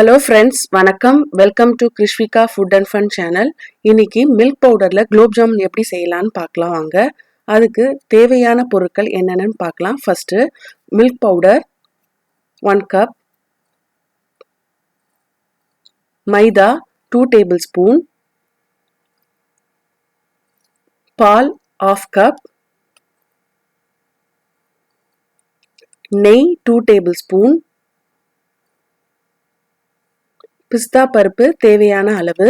Hello friends, வணக்கம். Welcome to Krishvika food and fun channel. இன்னைக்கு milk பவுடரில் குலோப் ஜாமுன் எப்படி செய்யலான்னு பார்க்கலாம் வாங்க. அதுக்கு தேவையான பொருட்கள் என்னென்னு பார்க்கலாம். ஃபஸ்ட்டு மில்க் பவுடர் 1 கப், மைதா 2 டேபிள் ஸ்பூன், பால் 1/2 கப், நெய் 2 டேபிள் ஸ்பூன், பிஸ்தா பருப்பு தேவையான அளவு,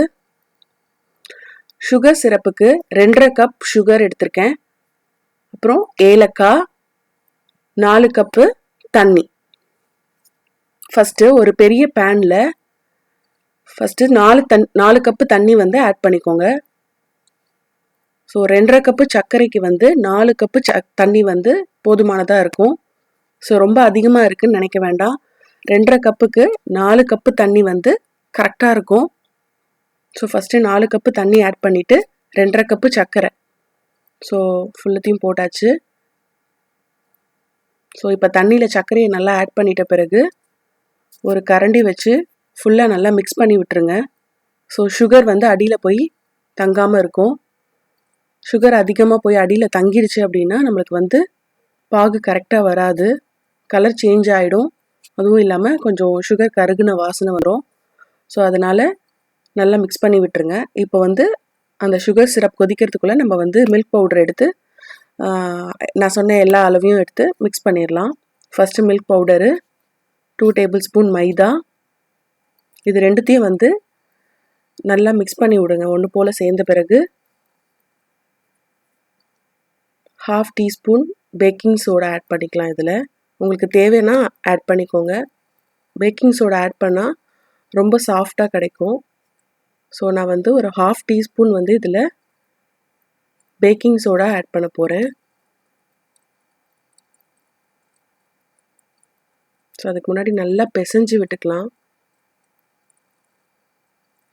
சுகர் சிரப்புக்கு 2.5 கப் சுகர் எடுத்திருக்கேன், அப்புறம் ஏலக்காய் 4 கப்பு தண்ணி. ஃபஸ்ட்டு ஒரு பெரிய பேனில் ஃபஸ்ட்டு 4 கப்பு தண்ணி ஆட் பண்ணிக்கோங்க. ஸோ 2.5 கப்பு சர்க்கரைக்கு 4 கப்பு தண்ணி போதுமானதாக இருக்கும். ஸோ ரொம்ப அதிகமாக இருக்குன்னு நினைக்க வேண்டாம். 2.5 கப்புக்கு 4 கப்பு தண்ணி கரெக்டாக இருக்கும். ஸோ ஃபஸ்ட்டு 4 கப்பு தண்ணி ஆட் பண்ணிவிட்டு 2.5 கப்பு சர்க்கரை. ஸோ ஃபுல்லத்தையும் போட்டாச்சு. ஸோ இப்போ தண்ணியில் சர்க்கரையை நல்லா ஆட் பண்ணிட்ட பிறகு ஒரு கரண்டி வச்சு ஃபுல்லாக நல்லா மிக்ஸ் பண்ணி விட்டுருங்க. ஸோ சுகர் அடியில் போய் தங்காமல் இருக்கும். சுகர் அதிகமாக போய் அடியில் தங்கிடுச்சு அப்படின்னா நம்மளுக்கு பாகு கரெக்டாக வராது, கலர் சேஞ்ச் ஆகிடும். அதுவும் இல்லாமல் கொஞ்சம் சுகர் கருகுன வாசனை வரும். ஸோ அதனால் நல்லா மிக்ஸ் பண்ணி விட்டுருங்க. இப்போ அந்த சுகர் சிரப் கொதிக்கிறதுக்குள்ளே நம்ம மில்க் பவுடர் எடுத்து நான் சொன்ன எல்லா அளவையும் எடுத்து மிக்ஸ் பண்ணிடலாம். First milk powder, 2 tablespoon மைதா, இது ரெண்டுத்தையும் நல்லா மிக்ஸ் பண்ணி விடுங்க. ஒன்று போல் சேர்ந்த பிறகு 1/2 டீஸ்பூன் பேக்கிங் சோடா ஆட் பண்ணிக்கலாம். இதில் உங்களுக்கு தேவைன்னா ஆட் பண்ணிக்கோங்க. பேக்கிங் சோடா ஆட் பண்ணால் ரொம்ப சாஃப்டாக கிடைக்கும். ஸோ நான் ஒரு 1/2 டீஸ்பூன் இதில் பேக்கிங் சோடா ஆட் பண்ண போகிறேன். ஸோ அதுக்கு முன்னாடி நல்லா பிசைஞ்சு விட்டுக்கலாம்.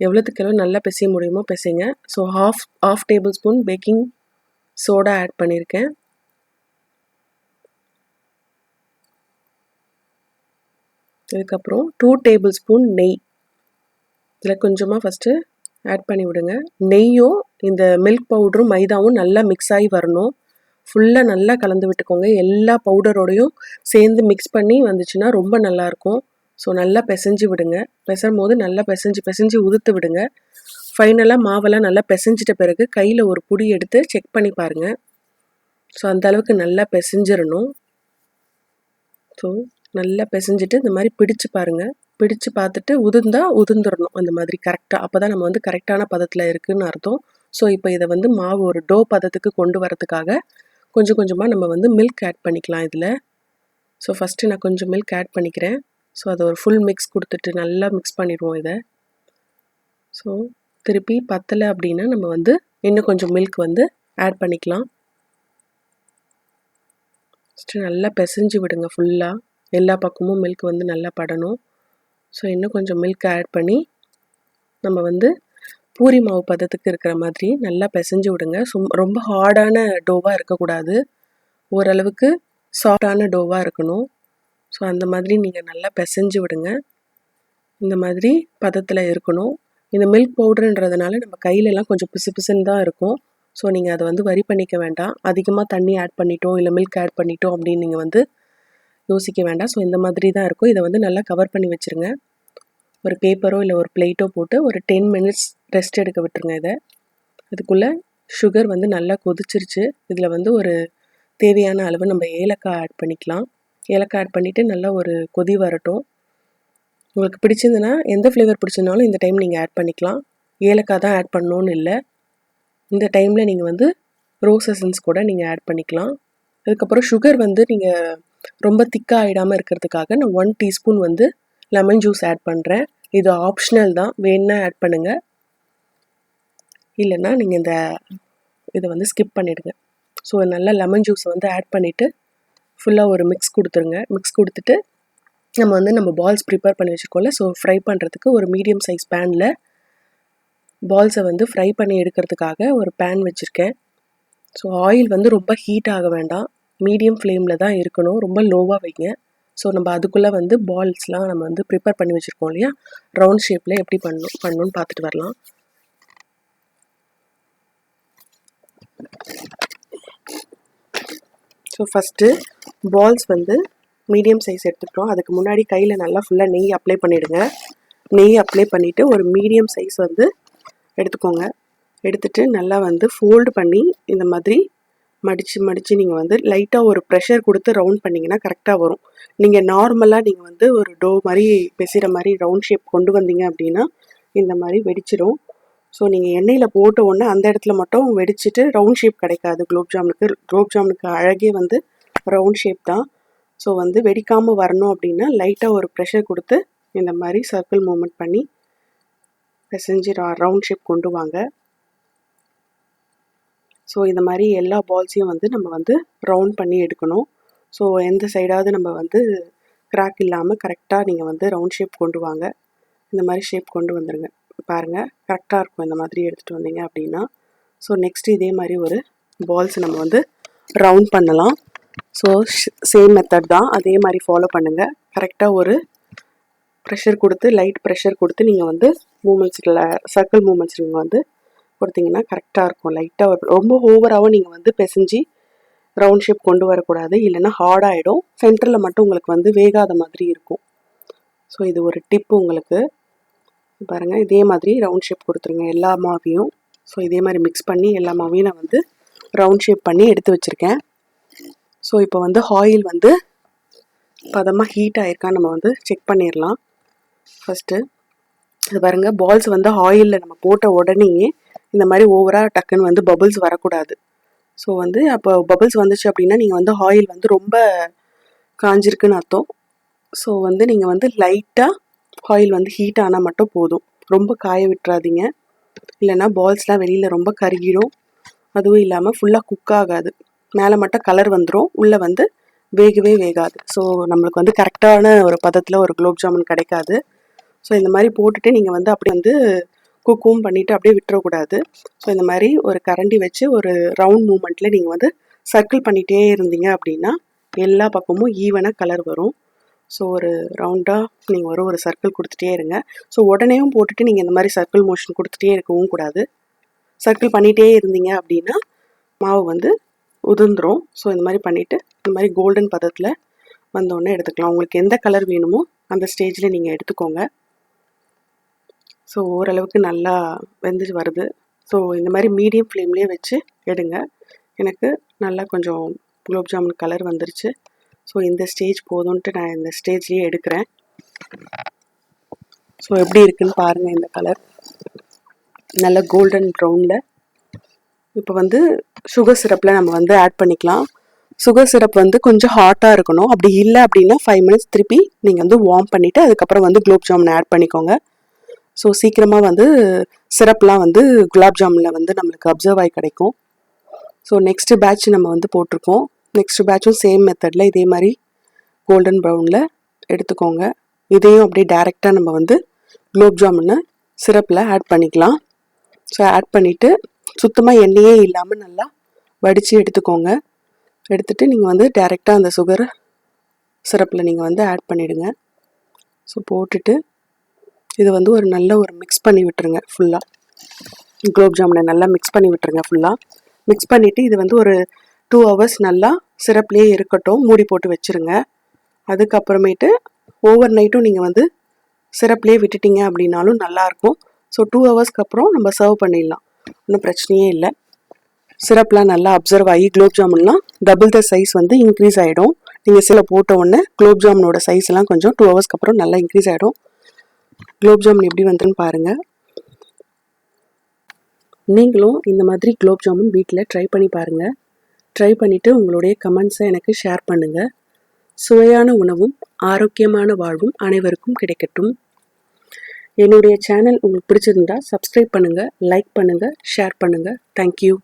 எவ்வளோத்துக்கு எவ்வளோ நல்லா பிசைய முடியுமோ பிசைங்க. So 1/2 tablespoon baking soda add பண்ணியிருக்கேன். இதுக்கப்புறம் 2 டேபிள் ஸ்பூன் நெய் இதில் கொஞ்சமாக ஃபஸ்ட்டு ஆட் பண்ணி விடுங்க. நெய்யும் இந்த மில்க் பவுடரும் மைதாவும் நல்லா மிக்ஸ் ஆகி வரணும். ஃபுல்லாக நல்லா கலந்து விட்டுக்கோங்க. எல்லா பவுடரோடையும் சேர்ந்து மிக்ஸ் பண்ணி வந்துச்சுன்னா ரொம்ப நல்லாயிருக்கும். ஸோ நல்லா பிசைஞ்சு விடுங்க. பிசையும் போது நல்லா பிசைஞ்சு உதுத்து விடுங்க. ஃபைனலாக மாவெல்லாம் நல்லா பிசைஞ்சிட்ட பிறகு கையில் ஒரு புடி எடுத்து செக் பண்ணி பாருங்கள். ஸோ அந்தளவுக்கு நல்லா பிசைஞ்சிடணும். ஸோ நல்லா பிசைஞ்சிட்டு இந்த மாதிரி பிடிச்சு பாருங்கள். பிடிச்சு பார்த்துட்டு உதிர்ந்துடணும் அந்த மாதிரி கரெக்டாக. அப்போ தான் நம்ம கரெக்டான பதத்தில் இருக்குதுன்னு அர்த்தம். ஸோ இப்போ இதை மாவு ஒரு டோ பதத்துக்கு கொண்டு வரதுக்காக கொஞ்சம் கொஞ்சமாக நம்ம மில்க் ஆட் பண்ணிக்கலாம் இதில். ஸோ ஃபஸ்ட்டு நான் கொஞ்சம் மில்க் ஆட் பண்ணிக்கிறேன். ஸோ அதை ஒரு ஃபுல் மிக்ஸ் கொடுத்துட்டு நல்லா மிக்ஸ் பண்ணிடுவோம் இதை. ஸோ திருப்பி பத்தலை அப்படின்னா நம்ம இன்னும் கொஞ்சம் மில்க் ஆட் பண்ணிக்கலாம். ஃபஸ்ட்டு நல்லா பிசைஞ்சு விடுங்க. ஃபுல்லாக எல்லா பக்கமும் மில்க் நல்லா படணும். ஸோ இன்னும் கொஞ்சம் மில்க் ஆட் பண்ணி நம்ம பூரி மாவு பதத்துக்கு இருக்கிற மாதிரி நல்லா பிசைஞ்சு விடுங்க. ரொம்ப ஹார்டான டோவாக இருக்கக்கூடாது, ஓரளவுக்கு சாஃப்டான டோவாக இருக்கணும். ஸோ அந்த மாதிரி நீங்கள் நல்லா பிசைஞ்சு விடுங்க. இந்த மாதிரி பதத்தில் இருக்கணும். இந்த மில்க் பவுடருன்றதுனால நம்ம கையிலலாம் கொஞ்சம் பிசு பிசுன்னு தான் இருக்கும். ஸோ நீங்கள் அதை வரி பண்ணிக்க வேண்டாம். அதிகமாக தண்ணி ஆட் பண்ணிட்டோம் இல்லை மில்க் ஆட் பண்ணிட்டோம் அப்படின்னு நீங்கள் யோசிக்க வேண்டாம். ஸோ இந்த மாதிரி தான் இருக்கும். இதை நல்லா கவர் பண்ணி வச்சுருங்க. ஒரு பேப்பரோ இல்லை ஒரு பிளேட்டோ போட்டு ஒரு 10 மினிட்ஸ் ரெஸ்ட் எடுக்க விட்டுருங்க. இதை அதுக்குள்ளே சுகர் நல்லா கொதிச்சிருச்சு. இதில் ஒரு தேவையான அளவு நம்ம ஏலக்காய் ஆட் பண்ணிக்கலாம். ஏலக்காய் ஆட் பண்ணிவிட்டு நல்லா ஒரு கொதி வரட்டும். உங்களுக்கு பிடிச்சிருந்துன்னா எந்த ஃப்ளேவர் பிடிச்சிருந்தாலும் இந்த டைம் நீங்கள் ஆட் பண்ணிக்கலாம். ஏலக்காய் தான் ஆட் பண்ணணுன்னு இல்லை. இந்த டைமில் நீங்கள் ரோஸ் எசன்ஸ் கூட நீங்கள் ஆட் பண்ணிக்கலாம். அதுக்கப்புறம் சுகர் நீங்கள் ரொம்ப திக்காக ஆகிடாமல் இருக்கிறதுக்காக நான் 1 டீஸ்பூன் லெமன் ஜூஸ் ஆட் பண்ணுறேன். இது ஆப்ஷனல் தான், வேணுன்னா ஆட் பண்ணுங்கள், இல்லைன்னா நீங்கள் இதை ஸ்கிப் பண்ணிவிடுங்க. ஸோ நல்லா லெமன் ஜூஸை ஆட் பண்ணிவிட்டு ஃபுல்லாக ஒரு மிக்ஸ் கொடுத்துருங்க. மிக்ஸ் கொடுத்துட்டு நம்ம பால்ஸ் ப்ரிப்பேர் பண்ணி வச்சுருக்கோம்ல, ஸோ ஃப்ரை பண்ணுறதுக்கு ஒரு மீடியம் சைஸ் பேனில் பால்ஸை ஃப்ரை பண்ணி எடுக்கிறதுக்காக ஒரு பேன் வச்சுருக்கேன். ஸோ ஆயில் ரொம்ப ஹீட் ஆக வேண்டாம், மீடியம் ஃப்ளேமில் தான் இருக்கணும், ரொம்ப லோவாக வைங்க. ஸோ நம்ம அதுக்குள்ளே வந்து பால்ஸ்லாம் நம்ம வந்து ப்ரிப்பேர் பண்ணி வச்சுருக்கோம் இல்லையா, ரவுண்ட் ஷேப்பில் எப்படி பண்ணணும்னு பார்த்துட்டு வரலாம். ஸோ ஃபஸ்ட்டு பால்ஸ் வந்து மீடியம் சைஸ் எடுத்துக்கிட்டோம். அதுக்கு முன்னாடி கையில் நல்லா ஃபுல்லாக நெய் அப்ளை பண்ணிவிடுங்க. நெய் அப்ளை பண்ணிவிட்டு ஒரு மீடியம் சைஸ் வந்து எடுத்துக்கோங்க. எடுத்துகிட்டு நல்லா வந்து ஃபோல்டு பண்ணி இந்த மாதிரி மடித்து நீங்கள் வந்து லைட்டாக ஒரு ப்ரெஷர் கொடுத்து ரவுண்ட் பண்ணிங்கன்னா கரெக்டாக வரும். நீங்கள் நார்மலாக நீங்கள் வந்து ஒரு டோ மாதிரி பெசிற மாதிரி ரவுண்ட் ஷேப் கொண்டு வந்தீங்க அப்படின்னா இந்த மாதிரி வெடிச்சிடும். ஸோ நீங்கள் எண்ணெயில் போட்ட உடனே அந்த இடத்துல மட்டும் வெடிச்சிட்டு ரவுண்ட் ஷேப் கிடைக்காது. குலோப் ஜாமுனுக்கு அழகே வந்து ரவுண்ட் ஷேப் தான். ஸோ வந்து வெடிக்காமல் வரணும் அப்படின்னா லைட்டாக ஒரு ப்ரெஷர் கொடுத்து இந்த மாதிரி சர்க்கிள் மூமெண்ட் பண்ணி பிசைஞ்சு ரவுண்ட் ஷேப் கொண்டு வாங்க. ஸோ இந்த மாதிரி எல்லா பால்ஸையும் வந்து நம்ம வந்து ரவுண்ட் பண்ணி எடுக்கணும். ஸோ எந்த சைடாவது நம்ம வந்து கிராக் இல்லாமல் கரெக்டாக நீங்கள் வந்து ரவுண்ட் ஷேப் கொண்டு வாங்க. இந்த மாதிரி ஷேப் கொண்டு வந்துடுங்க. பாருங்கள், கரெக்டாக இருக்கும் இந்த மாதிரி எடுத்துகிட்டு வந்தீங்க அப்படின்னா. ஸோ நெக்ஸ்ட்டு இதே மாதிரி ஒரு பால்ஸ் நம்ம வந்து ரவுண்ட் பண்ணலாம். ஸோ சேம் மெத்தட் தான், அதே மாதிரி ஃபாலோ பண்ணுங்கள். கரெக்டாக ஒரு ப்ரெஷர் கொடுத்து லைட் ப்ரெஷர் கொடுத்து நீங்கள் வந்து மூமெண்ட்ஸில் சர்க்கிள் மூமெண்ட்ஸ் நீங்கள் வந்து கொடுத்தீங்கன்னா கரெக்டாக இருக்கும். லைட்டாக ரொம்ப ஓவராகவும் நீங்கள் வந்து பிசைஞ்சு ரவுண்ட் ஷேப் கொண்டு வரக்கூடாது, இல்லைன்னா ஹார்டாகிடும். சென்டரில் மட்டும் உங்களுக்கு வந்து வேகாத மாதிரி இருக்கும். ஸோ இது ஒரு டிப்பு உங்களுக்கு. பாருங்கள், இதே மாதிரி ரவுண்ட் ஷேப் கொடுத்துருங்க எல்லா மாவையும். ஸோ இதே மாதிரி மிக்ஸ் பண்ணி எல்லா மாவையும் நான் வந்து ரவுண்ட் ஷேப் பண்ணி எடுத்து வச்சுருக்கேன். ஸோ இப்போ வந்து ஆயில் வந்து பதமாக ஹீட் ஆகிருக்கான்னு நம்ம வந்து செக் பண்ணிடலாம். ஃபஸ்ட்டு இது பாருங்கள், பால்ஸ் வந்து ஆயிலில் நம்ம போட்ட உடனே இந்த மாதிரி ஓவராக டக்குன்னு வந்து பபுள்ஸ் வரக்கூடாது. ஸோ வந்து அப்போ பபுள்ஸ் வந்துச்சு அப்படின்னா நீங்கள் வந்து ஆயில் வந்து ரொம்ப காஞ்சிருக்குன்னு அர்த்தம். ஸோ வந்து நீங்கள் வந்து லைட்டாக ஆயில் வந்து ஹீட் ஆனால் மட்டும் போதும், ரொம்ப காய விட்டுறாதீங்க. இல்லைன்னா பால்ஸ்லாம் வெளியில் ரொம்ப கருகிடும். அதுவும் இல்லாமல் ஃபுல்லாக குக் ஆகாது, மேலே மட்டும் கலர் வந்துடும், உள்ளே வந்து வேகவே வேகாது. ஸோ நம்மளுக்கு வந்து கரெக்டான ஒரு பதத்தில் ஒரு குலோப் ஜாமுன் கிடைக்காது. ஸோ இந்த மாதிரி போட்டுட்டு நீங்கள் வந்து அப்படி வந்து குக்கும் பண்ணிவிட்டு அப்படியே விட்டுறக்கூடாது. ஸோ இந்த மாதிரி ஒரு கரண்டி வச்சு ஒரு ரவுண்ட் மூமெண்ட்டில் நீங்கள் வந்து சர்க்கிள் பண்ணிகிட்டே இருந்தீங்க அப்படின்னா எல்லா பக்கமும் ஈவனாக கலர் வரும். ஸோ ஒரு ரவுண்டாக நீங்கள் ஒரு சர்க்கிள் கொடுத்துட்டே இருங்க. ஸோ உடனேயும் போட்டுட்டு நீங்கள் இந்த மாதிரி சர்க்கிள் மோஷன் கொடுத்துட்டே இருக்கவும் கூடாது. சர்க்கிள் பண்ணிகிட்டே இருந்தீங்க அப்படின்னா மாவு வந்து உதிர்ந்துடும். ஸோ இந்த மாதிரி பண்ணிவிட்டு இந்த மாதிரி கோல்டன் பதத்தில் வந்தோடனே எடுத்துக்கலாம். உங்களுக்கு எந்த கலர் வேணுமோ அந்த ஸ்டேஜில் நீங்கள் எடுத்துக்கோங்க. ஸோ ஓரளவுக்கு நல்லா வெந்து வருது. ஸோ இந்த மாதிரி மீடியம் ஃப்ளேம்லேயே வச்சு எடுங்க. எனக்கு நல்லா கொஞ்சம் குலோப் ஜாமுன் கலர் வந்துருச்சு. ஸோ இந்த ஸ்டேஜ் போதும்ன்ட்டு நான் இந்த ஸ்டேஜ்லேயே எடுக்கிறேன். ஸோ எப்படி இருக்குன்னு பாருங்கள், இந்த கலர் நல்ல கோல்டன் ப்ரௌனில். இப்போ வந்து சுகர் சிரப்பில் நம்ம வந்து ஆட் பண்ணிக்கலாம். சுகர் சிரப் வந்து கொஞ்சம் ஹாட்டாக இருக்கணும். அப்படி இல்லை அப்படின்னா 5 மினிட்ஸ் திருப்பி நீங்கள் வந்து வார்ம் பண்ணிவிட்டு அதுக்கப்புறம் வந்து குலோப் ஜாமுன் ஆட் பண்ணிக்கோங்க. ஸோ சீக்கிரமாக வந்து சிரப்லாம் வந்து குலாப் ஜாமுனில் வந்து நம்மளுக்கு அப்சர்வ் ஆகி கிடைக்கும். ஸோ நெக்ஸ்ட்டு பேட்ச் நம்ம வந்து போட்டிருக்கோம். நெக்ஸ்ட் பேட்சும் சேம் மெத்தடில் இதே மாதிரி கோல்டன் ப்ரௌனில் எடுத்துக்கோங்க. இதையும் அப்படியே டேரெக்டாக நம்ம வந்து குலோப் ஜாமுனை சிரப்பில் ஆட் பண்ணிக்கலாம். ஸோ ஆட் பண்ணிவிட்டு சுத்தமாக எண்ணெயே இல்லாமல் நல்லா வடித்து எடுத்துக்கோங்க. எடுத்துகிட்டு நீங்கள் வந்து டேரெக்டாக அந்த சுகர் சிரப்பில் நீங்கள் வந்து ஆட் பண்ணிவிடுங்க. ஸோ போட்டுட்டு இது வந்து ஒரு நல்ல ஒரு மிக்ஸ் பண்ணி விட்டுருங்க. ஃபுல்லாக குலோப் ஜாமுனை நல்லா மிக்ஸ் பண்ணி விட்டுருங்க. ஃபுல்லாக மிக்ஸ் பண்ணிவிட்டு இது வந்து ஒரு 2 ஹவர்ஸ் நல்லா சிரப்லேயே இருக்கட்டும், மூடி போட்டு வச்சுருங்க. அதுக்கப்புறமேட்டு ஓவர் நைட்டும் நீங்கள் வந்து சிரப்லேயே விட்டுட்டீங்க அப்படின்னாலும் நல்லாயிருக்கும். ஸோ 2 ஹவர்ஸ்க்கு அப்புறம் நம்ம சர்வ் பண்ணிடலாம், ஒன்றும் பிரச்சனையே இல்லை. சிரப்லாம் நல்லா அப்சர்வ் ஆகி குலோப் ஜாமுன்லாம் டபுள் த சைஸ் வந்து இன்க்ரீஸ் ஆகிடும். நீங்கள் சில போட்ட உடனே குலோப் ஜாமுனோட சைஸ்லாம் கொஞ்சம் 2 ஹவர்ஸ்க்கு அப்புறம் நல்லா இன்க்ரீஸ் ஆகிடும். குலோப் ஜாமுன் எப்படி வந்துன்னு பாருங்கள். நீங்களும் இந்த மாதிரி குலோப் ஜாமுன் வீட்டில் ட்ரை பண்ணி பாருங்கள். ட்ரை பண்ணிவிட்டு உங்களுடைய கமெண்ட்ஸை எனக்கு ஷேர் பண்ணுங்கள். சுவையான உணவும் ஆரோக்கியமான வாழ்வும் அனைவருக்கும் கிடைக்கட்டும். என்னுடைய சேனல் உங்களுக்கு பிடிச்சிருந்தா சப்ஸ்கிரைப் பண்ணுங்கள், லைக் பண்ணுங்கள், ஷேர் பண்ணுங்கள். தேங்க்யூ.